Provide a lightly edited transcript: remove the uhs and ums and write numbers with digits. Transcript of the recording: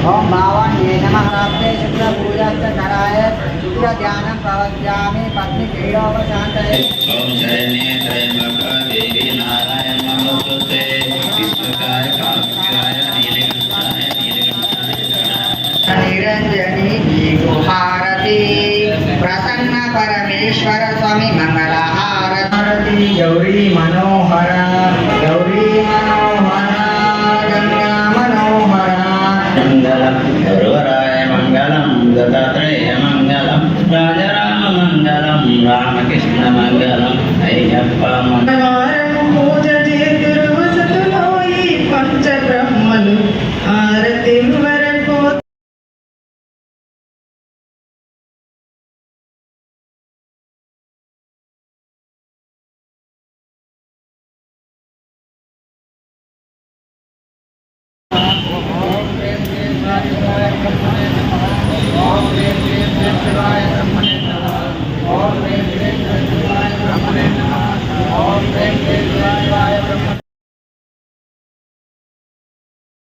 ओम भावान्ये नमः प्राप्ते शुक्र पूजाश्च कराय शुक्र ध्यानं प्रवक्ष्यामि पत्नी क्रीडोपशान्तये ओम शरण्ये त्र्यंबके देवी नारायण नमोस्तुते विष्णुकाय कामकाय नीलकंठाय निरंजनी गुहारती प्रसन्न परमेश्वर स्वामी मंगल आरती गौरी मनोहर गंगा मनोहर मंगलम गुरुवराय मंगलम दत्तात्रेय मंगलम राजाराम मंगलम रामकृष्ण मंगलम अय्यप्प मंगलम पूज చేతురువసతులో ఈ పంచ బ్రహ్మలు ఆరతి వరకు ओम